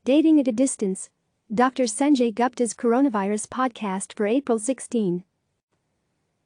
Dating at a Distance. Dr. Sanjay Gupta's Coronavirus Podcast for April 16.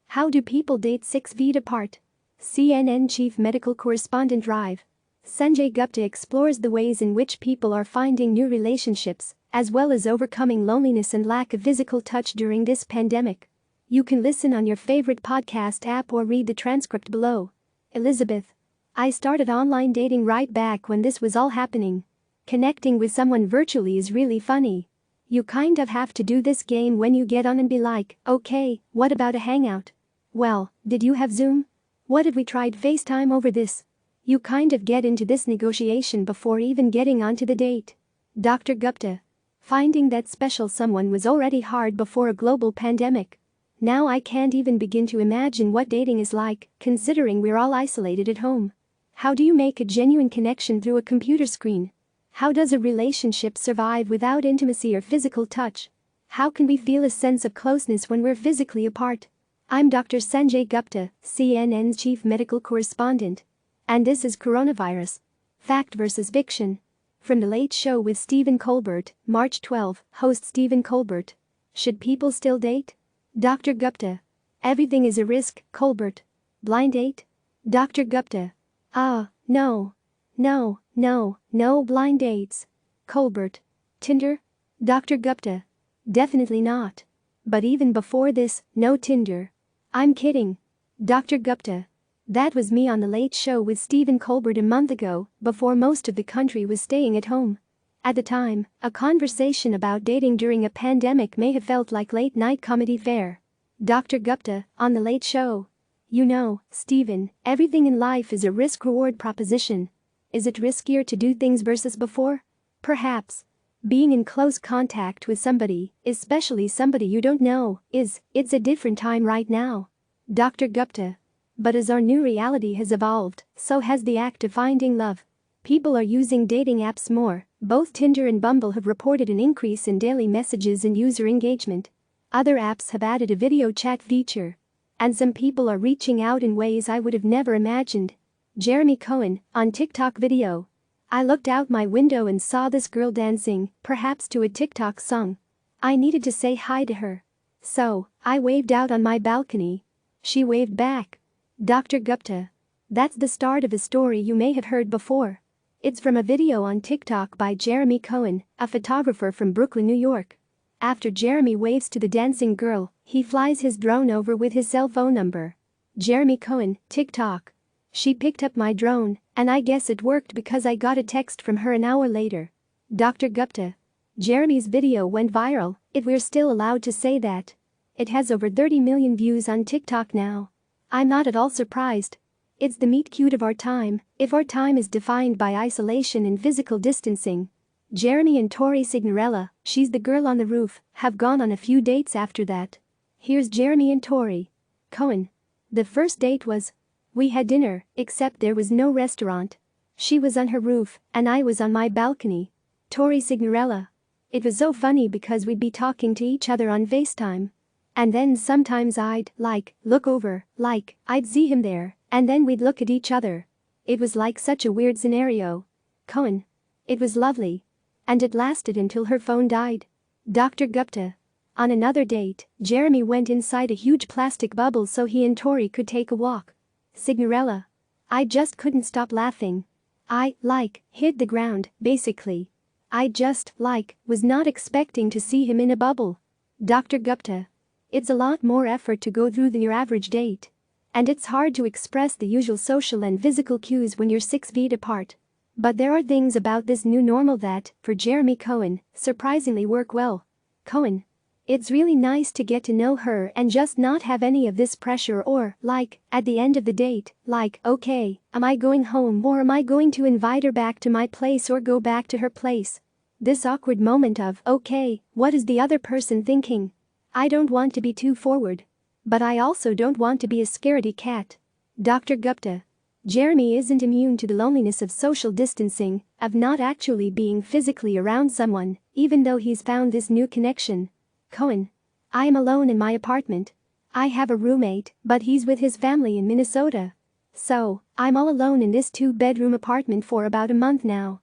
How do people date 6 feet apart? CNN Chief Medical Correspondent Dr. Sanjay Gupta explores the ways in which people are finding new relationships, as well as overcoming loneliness and lack of physical touch during this pandemic. You can listen on your favorite podcast app or read the transcript below. Elizabeth. I started online dating right back when this was all happening. Connecting with someone virtually is really funny. You kind of have to do this game when you get on and be like, okay, what about a Hangout? Well, did you have Zoom? What if we tried FaceTime over this? You kind of get into this negotiation before even getting onto the date. Dr. Gupta. Finding that special someone was already hard before a global pandemic. Now I can't even begin to imagine what dating is like, considering we're all isolated at home. How do you make a genuine connection through a computer screen? How does a relationship survive without intimacy or physical touch? How can we feel a sense of closeness when we're physically apart? I'm Dr. Sanjay Gupta, CNN's Chief Medical Correspondent. And this is Coronavirus. Fact versus Fiction. From The Late Show with Stephen Colbert, March 12, host Stephen Colbert. Should people still date? Dr. Gupta. Everything is a risk, Colbert. Blind date? Dr. Gupta. No blind dates. Colbert. Tinder? Dr. Gupta. Definitely not. But even before this, no Tinder. I'm kidding. Dr. Gupta. That was me on The Late Show with Stephen Colbert a month ago, before most of the country was staying at home. At the time, a conversation about dating during a pandemic may have felt like late-night comedy fare. Dr. Gupta, on The Late Show. You know, Stephen, everything in life is a risk-reward proposition. Is it riskier to do things versus before? Perhaps. Being in close contact with somebody, especially somebody you don't know, it's a different time right now. Dr. Gupta. But as our new reality has evolved, so has the act of finding love. People are using dating apps more. Both Tinder and Bumble have reported an increase in daily messages and user engagement. Other apps have added a video chat feature. And some people are reaching out in ways I would have never imagined. Jeremy Cohen, on TikTok video. I looked out my window and saw this girl dancing, perhaps to a TikTok song. I needed to say hi to her. So, I waved out on my balcony. She waved back. Dr. Gupta. That's the start of a story you may have heard before. It's from a video on TikTok by Jeremy Cohen, a photographer from Brooklyn, New York. After Jeremy waves to the dancing girl, he flies his drone over with his cell phone number. Jeremy Cohen, TikTok. She picked up my drone, and I guess it worked because I got a text from her an hour later. Dr. Gupta. Jeremy's video went viral, if we're still allowed to say that. It has over 30 million views on TikTok now. I'm not at all surprised. It's the meet cute of our time, if our time is defined by isolation and physical distancing. Jeremy and Tori Signorella, she's the girl on the roof, have gone on a few dates after that. Here's Jeremy and Tori. Cohen. The first date was, we had dinner, except there was no restaurant. She was on her roof, and I was on my balcony. Tori Signorella. It was so funny because we'd be talking to each other on FaceTime. And then sometimes I'd, look over, I'd see him there, and then we'd look at each other. It was like such a weird scenario. Cohen. It was lovely. And it lasted until her phone died. Dr. Gupta. On another date, Jeremy went inside a huge plastic bubble so he and Tori could take a walk. Signorella. I just couldn't stop laughing. I, hit the ground, basically. I just, was not expecting to see him in a bubble. Dr. Gupta. It's a lot more effort to go through than your average date. And it's hard to express the usual social and physical cues when you're 6 feet apart. But there are things about this new normal that, for Jeremy Cohen, surprisingly work well. Cohen. It's really nice to get to know her and just not have any of this pressure or, at the end of the date, okay, am I going home or am I going to invite her back to my place or go back to her place? This awkward moment of, okay, what is the other person thinking? I don't want to be too forward. But I also don't want to be a scaredy cat. Dr. Gupta. Jeremy isn't immune to the loneliness of social distancing, of not actually being physically around someone, even though he's found this new connection. Cohen. I am alone in my apartment. I have a roommate, but he's with his family in Minnesota. So, I'm all alone in this 2-bedroom apartment for about a month now.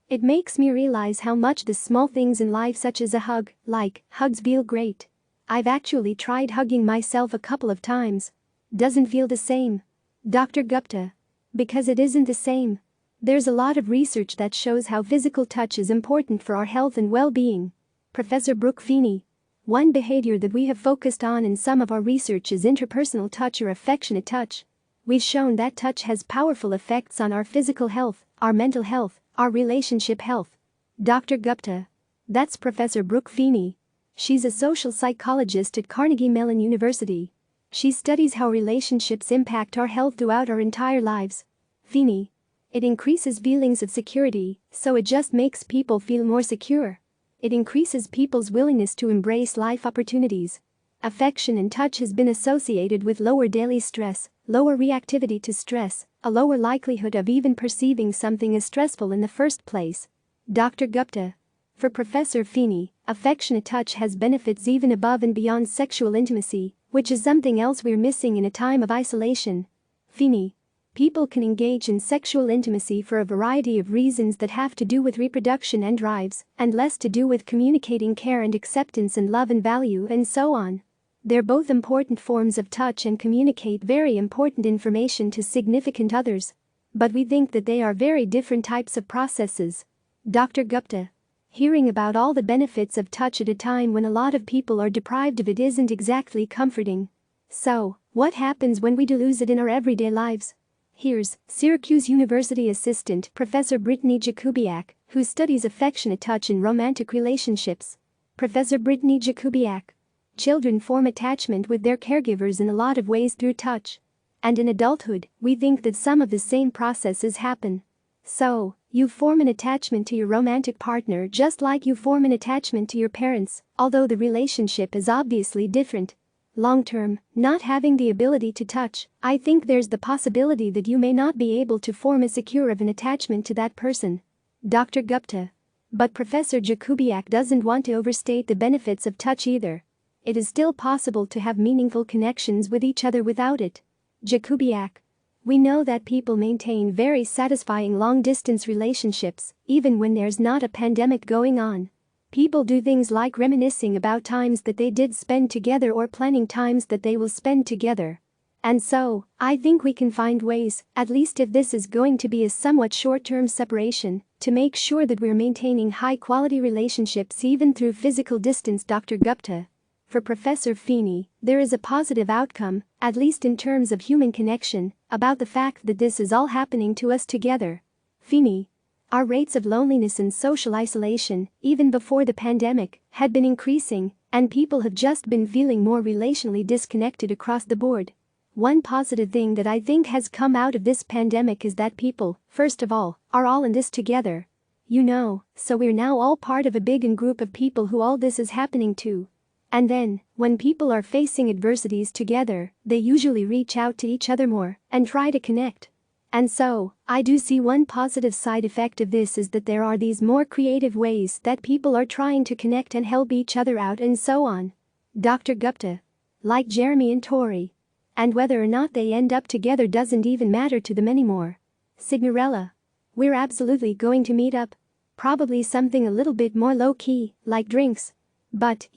It makes me realize how much the small things in life such as a hug, like, hugs feel great. I've actually tried hugging myself a couple of times. Doesn't feel the same. Dr. Gupta. Because it isn't the same. There's a lot of research that shows how physical touch is important for our health and well-being. Professor Brooke Feeney. One behavior that we have focused on in some of our research is interpersonal touch or affectionate touch. We've shown that touch has powerful effects on our physical health, our mental health, our relationship health. Dr. Gupta. That's Professor Brooke Feeney. She's a social psychologist at Carnegie Mellon University. She studies how relationships impact our health throughout our entire lives. Feeney. It increases feelings of security, so it just makes people feel more secure. It increases people's willingness to embrace life opportunities. Affection and touch has been associated with lower daily stress, lower reactivity to stress, a lower likelihood of even perceiving something as stressful in the first place. Dr. Gupta. For Professor Feeney, affectionate touch has benefits even above and beyond sexual intimacy, which is something else we're missing in a time of isolation. Feeney. People can engage in sexual intimacy for a variety of reasons that have to do with reproduction and drives, and less to do with communicating care and acceptance and love and value and so on. They're both important forms of touch and communicate very important information to significant others. But we think that they are very different types of processes. Dr. Gupta. Hearing about all the benefits of touch at a time when a lot of people are deprived of it isn't exactly comforting. So, what happens when we do lose it in our everyday lives? Here's Syracuse University assistant Professor Brittany Jakubiak, who studies affectionate touch in romantic relationships. Professor Brittany Jakubiak. Children form attachment with their caregivers in a lot of ways through touch. And in adulthood, we think that some of the same processes happen. So, you form an attachment to your romantic partner just like you form an attachment to your parents, although the relationship is obviously different. Long-term, not having the ability to touch, I think there's the possibility that you may not be able to form as secure of an attachment to that person. Dr. Gupta. But Professor Jakubiak doesn't want to overstate the benefits of touch either. It is still possible to have meaningful connections with each other without it. Jakubiak. We know that people maintain very satisfying long-distance relationships, even when there's not a pandemic going on. People do things like reminiscing about times that they did spend together or planning times that they will spend together. And so, I think we can find ways, at least if this is going to be a somewhat short-term separation, to make sure that we're maintaining high-quality relationships even through physical distance. Dr. Gupta. For Professor Feeney, there is a positive outcome, at least in terms of human connection, about the fact that this is all happening to us together. Feeney. Our rates of loneliness and social isolation, even before the pandemic, had been increasing, and people have just been feeling more relationally disconnected across the board. One positive thing that I think has come out of this pandemic is that people, first of all, are all in this together. So we're now all part of a big group of people who all this is happening to. And then, when people are facing adversities together, they usually reach out to each other more and try to connect. And so, I do see one positive side effect of this is that there are these more creative ways that people are trying to connect and help each other out and so on. Dr. Gupta. Like Jeremy and Tori. And whether or not they end up together doesn't even matter to them anymore. Signorella. We're absolutely going to meet up. Probably something a little bit more low-key, like drinks. But,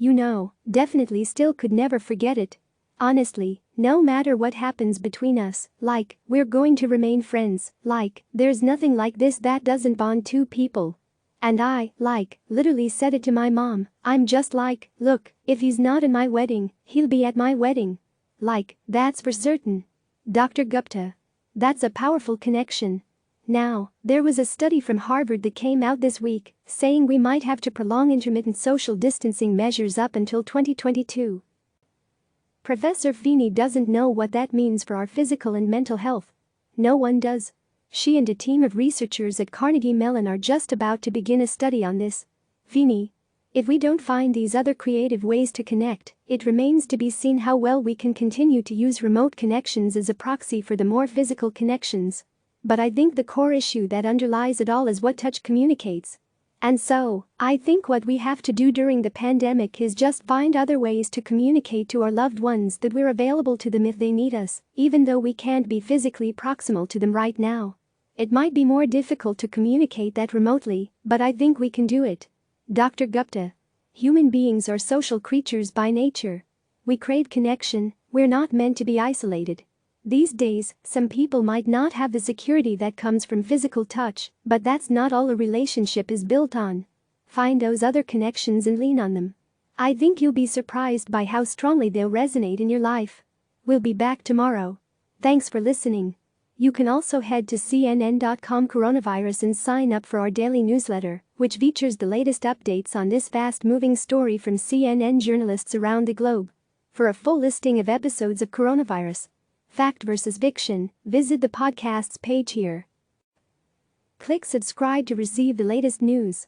definitely still could never forget it. Honestly, no matter what happens between us, like, we're going to remain friends, like, there's nothing like this that doesn't bond two people. And I, literally said it to my mom, I'm just like, look, if he's not in my wedding, he'll be at my wedding. That's for certain. Dr. Gupta. That's a powerful connection. Now, there was a study from Harvard that came out this week, saying we might have to prolong intermittent social distancing measures up until 2022. Professor Feeney doesn't know what that means for our physical and mental health. No one does. She and a team of researchers at Carnegie Mellon are just about to begin a study on this. Feeney. If we don't find these other creative ways to connect, it remains to be seen how well we can continue to use remote connections as a proxy for the more physical connections. But I think the core issue that underlies it all is what touch communicates. And so, I think what we have to do during the pandemic is just find other ways to communicate to our loved ones that we're available to them if they need us, even though we can't be physically proximal to them right now. It might be more difficult to communicate that remotely, but I think we can do it. Dr. Gupta. Human beings are social creatures by nature. We crave connection, we're not meant to be isolated. These days, some people might not have the security that comes from physical touch, but that's not all a relationship is built on. Find those other connections and lean on them. I think you'll be surprised by how strongly they'll resonate in your life. We'll be back tomorrow. Thanks for listening. You can also head to cnn.com coronavirus and sign up for our daily newsletter, which features the latest updates on this fast-moving story from CNN journalists around the globe. For a full listing of episodes of Coronavirus, Fact versus Fiction, visit the podcast's page here. Click subscribe to receive the latest news.